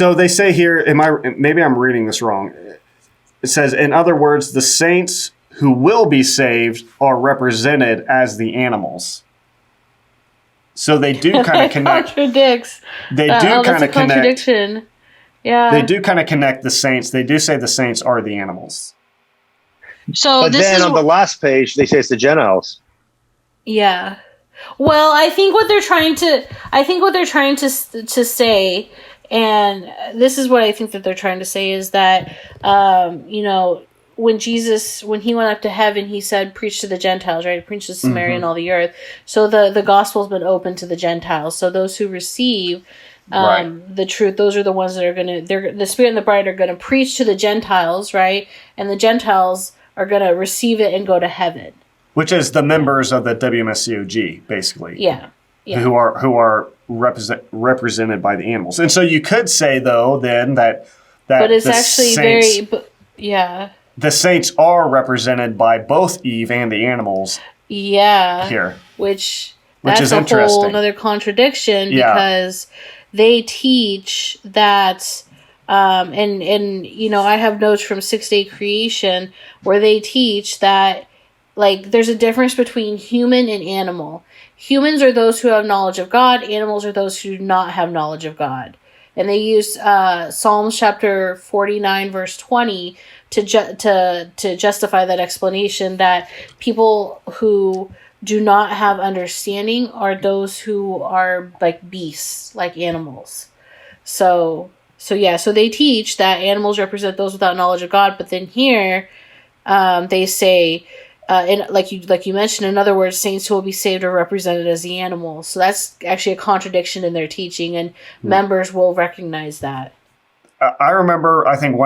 So they say here, maybe I'm reading this wrong. It says, in other words, the saints who will be saved are represented as the animals. So they do kind of connect. Contradicts. They do kind of connect. Contradiction. Yeah. They do kind of connect the saints. They do say the saints are the animals. So but then on the last page, they say it's the Gentiles. Yeah. Well, I think what they're trying to say, and this is what I think that they're trying to say, is that, when he went up to heaven, he said, preach to the Gentiles, right? Preach to Samaria and all the earth. So the gospel's been open to the Gentiles. So those who receive the truth, those are the ones that are the Spirit and the bride are going to preach to the Gentiles, right? And the Gentiles are going to receive it and go to heaven. Which is the members of the WMSCOG, basically. Yeah. Who are represented by the animals. And so you could say, though, then that but it's actually the saints are represented by both Eve and the animals. Yeah. Here. Which is a interesting. whole another contradiction because they teach that and I have notes from 6-Day Creation where they teach that there's a difference between human and animal. Humans are those who have knowledge of God. Animals are those who do not have knowledge of God. And they use Psalms chapter 49, verse 20 to justify that explanation, that people who do not have understanding are those who are like beasts, like animals. So they teach that animals represent those without knowledge of God. But then here they say, and like you mentioned, in other words, saints who will be saved are represented as the animals. So that's actually a contradiction in their teaching, and members will recognize that. I remember, I think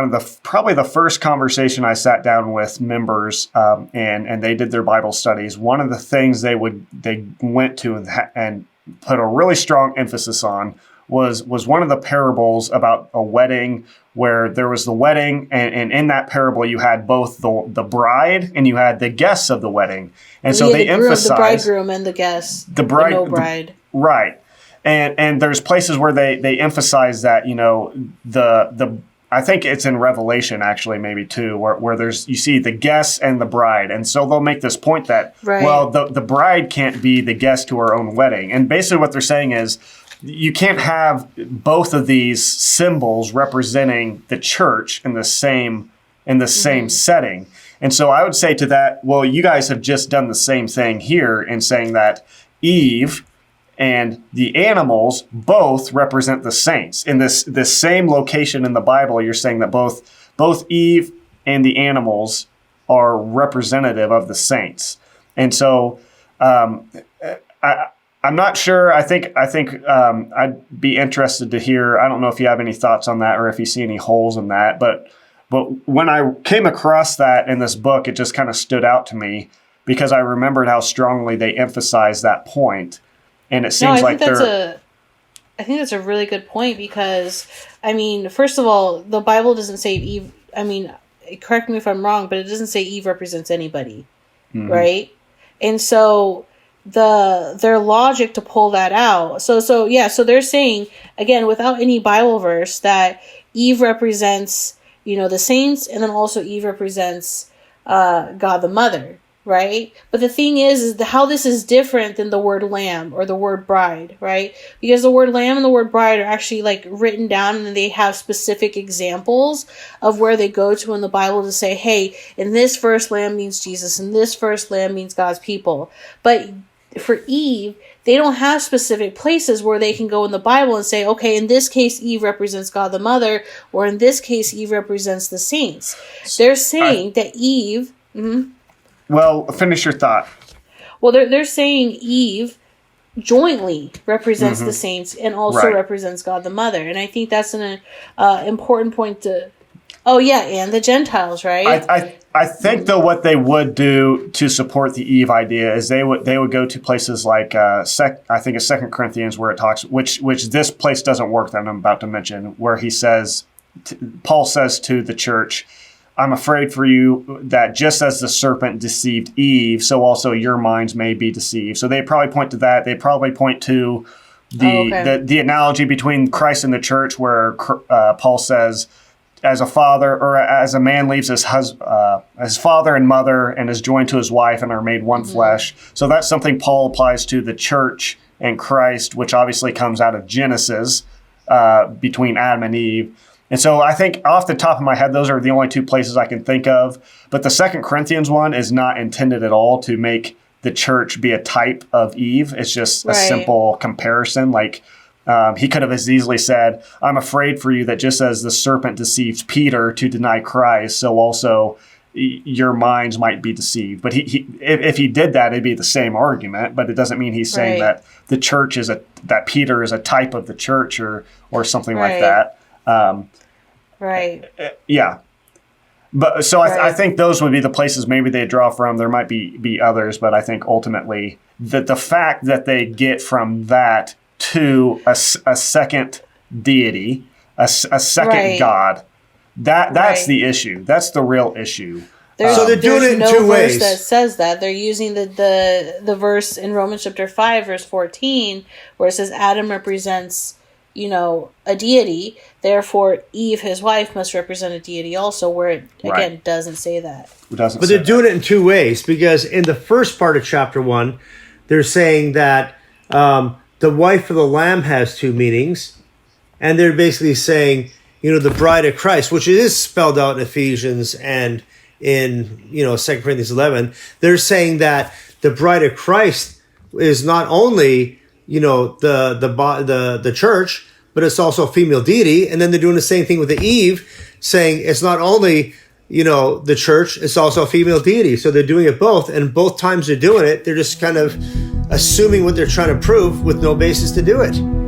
probably the first conversation I sat down with members, and they did their Bible studies. One of the things they went to and put a really strong emphasis on was one of the parables about a wedding, where there was the wedding, and in that parable you had both the bride and you had the guests of the wedding, and so they emphasized the bridegroom and the guests, the bride. Right, and there's places where they emphasize that the I think it's in Revelation actually maybe too, where you see the guests and the bride, and so they'll make this point that the bride can't be the guest to her own wedding, and basically what they're saying is, you can't have both of these symbols representing the church in the same setting. And so I would say to that, well, you guys have just done the same thing here in saying that Eve and the animals both represent the saints. In this same location in the Bible, you're saying that both Eve and the animals are representative of the saints. And so I'm not sure. I think I'd be interested to hear. I don't know if you have any thoughts on that or if you see any holes in that. But when I came across that in this book, it just kind of stood out to me because I remembered how strongly they emphasized that point. And it seems I think that's a really good point because, first of all, the Bible doesn't say Eve. Correct me if I'm wrong, but it doesn't say Eve represents anybody, right? And so their logic to pull that out. So they're saying, again, without any Bible verse, that Eve represents, the saints, and then also Eve represents God the Mother, right? But the thing is how this is different than the word lamb or the word bride, right? Because the word lamb and the word bride are actually written down, and they have specific examples of where they go to in the Bible to say, hey, in this verse, lamb means Jesus, in this verse, lamb means God's people. But for Eve, they don't have specific places where they can go in the Bible and say, okay, in this case, Eve represents God the Mother, or in this case, Eve represents the saints. They're saying that Eve... Mm-hmm. Well, finish your thought. Well, they're saying Eve jointly represents the saints and also represents God the Mother. And I think that's an important point to... Oh, yeah, and the Gentiles, right? I think, though, what they would do to support the Eve idea is they would go to places like, I think it's 2 Corinthians, where it talks, which this place doesn't work that I'm about to mention, where he says, Paul says to the church, I'm afraid for you that just as the serpent deceived Eve, so also your minds may be deceived. So they probably point to that. They probably point to the analogy between Christ and the church, where Paul says, as a father or as a man leaves his father and mother and is joined to his wife and are made one flesh. So that's something Paul applies to the church and Christ, which obviously comes out of Genesis between Adam and Eve. And so I think off the top of my head, those are the only two places I can think of. But the 2 Corinthians one is not intended at all to make the church be a type of Eve. It's just a simple comparison. Like, he could have as easily said, I'm afraid for you that just as the serpent deceived Peter to deny Christ, so also your minds might be deceived. But if he did that, it'd be the same argument. But it doesn't mean he's saying that the church that Peter is a type of the church or something like that. Yeah. But so I think those would be the places maybe they draw from. There might be others, but I think ultimately that the fact that they get from that to a second deity, a second God, that's the issue. That's the real issue. So they're doing it in two ways. That says that they're using the verse in Romans chapter 5 verse 14 where it says Adam represents a deity, therefore Eve, his wife, must represent a deity also, where it, again, doesn't say that. But they're doing it in two ways, because in the first part of chapter 1, they're saying that the wife of the Lamb has two meanings, and they're basically saying, the bride of Christ, which is spelled out in Ephesians and in, 2 Corinthians 11, they're saying that the bride of Christ is not only the church, but it's also a female deity. And then they're doing the same thing with the Eve, saying it's not only, the church, it's also a female deity. So they're doing it both. And both times they're doing it, they're just kind of assuming what they're trying to prove with no basis to do it.